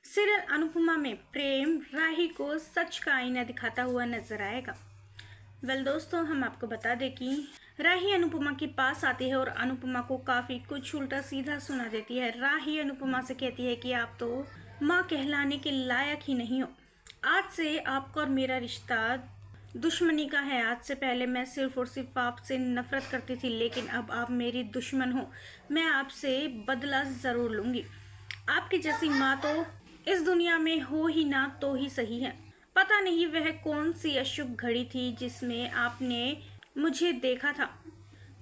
Serial Anupama में प्रेम राही को सच का आईना दिखाता हुआ नजर आएगा। दोस्तों, हम आपको बता दें कि राही अनुपमा के पास आती है और अनुपमा को काफी कुछ उल्टा सीधा सुना देती है। राही अनुपमा से कहती है कि आप तो माँ कहलाने के लायक ही नहीं हो। आज से आपका और मेरा रिश्ता दुश्मनी का है। आज से पहले मैं सिर्फ और सिर्फ आपसे नफरत करती थी, लेकिन अब आप मेरी दुश्मन हो। मैं आपसे बदला जरूर लूंगी। आपकी जैसी माँ तो इस दुनिया में हो ही ना तो ही सही है। पता नहीं वह कौन सी अशुभ घड़ी थी जिसमें आपने मुझे देखा था।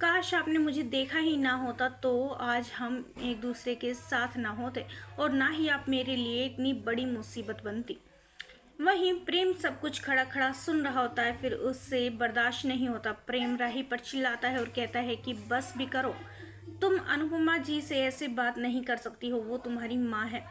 काश आपने मुझे देखा ही ना होता तो आज हम एक दूसरे के साथ ना होते और ना ही आप मेरे लिए इतनी बड़ी मुसीबत बनती। वहीं प्रेम सब कुछ खड़ा खड़ा सुन रहा होता है, फिर उससे बर्दाश्त नहीं होता। प्रेम राही पर चिल्लाता है और कहता है कि बस भी करो, तुम अनुपमा जी से ऐसे बात नहीं कर सकती हो, वो तुम्हारी माँ है।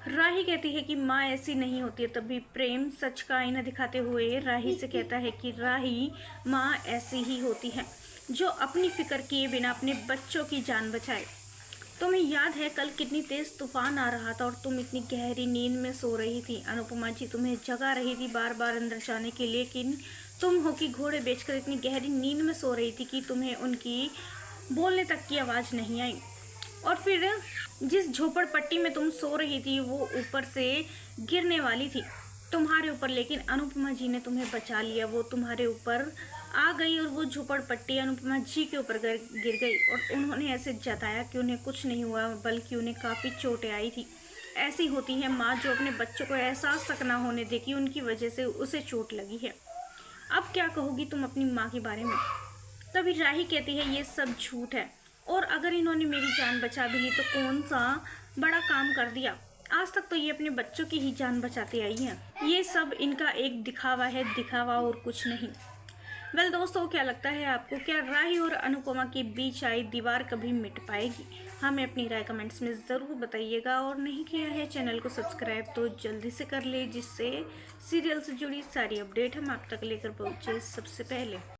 राही कहती है कि माँ ऐसी नहीं होती है। तभी प्रेम सच का आईना दिखाते हुए राही से कहता है कि राही, माँ ऐसी ही होती है जो अपनी फिक्र किए बिना अपने बच्चों की जान बचाए। तुम्हें याद है कल कितनी तेज तूफान आ रहा था और तुम इतनी गहरी नींद में सो रही थी। अनुपमा जी तुम्हें जगा रही थी बार बार अंदर जाने के लिए, लेकिन तुम हो कि घोड़े बेचकर इतनी गहरी नींद में सो रही थी कि तुम्हें उनकी बोलने तक की आवाज़ नहीं आई। और फिर जिस झोपड़पट्टी में तुम सो रही थी वो ऊपर से गिरने वाली थी तुम्हारे ऊपर, लेकिन अनुपमा जी ने तुम्हें बचा लिया। वो तुम्हारे ऊपर आ गई और वो झोपड़पट्टी अनुपमा जी के ऊपर गिर गई और उन्होंने ऐसे जताया कि उन्हें कुछ नहीं हुआ, बल्कि उन्हें काफ़ी चोटें आई थी। ऐसी होती है माँ जो अपने बच्चों को एहसास तक ना होने दे कि उनकी वजह से उसे चोट लगी है। अब क्या कहोगी तुम अपनी माँ के बारे में? तभी राही कहती है ये सब झूठ है, और अगर इन्होंने मेरी जान बचा भी ली तो कौन सा बड़ा काम कर दिया। आज तक तो ये अपने बच्चों की ही जान बचाते आई हैं। ये सब इनका एक दिखावा है, दिखावा और कुछ नहीं। दोस्तों, क्या लगता है आपको? क्या राही और अनुपमा के बीच आई दीवार कभी मिट पाएगी? हमें अपनी राय कमेंट्स में ज़रूर बताइएगा, और नहीं किया है चैनल को सब्सक्राइब तो जल्दी से कर ले, जिससे सीरियल से जुड़ी सारी अपडेट हम आप तक लेकर पहुँचे सबसे पहले।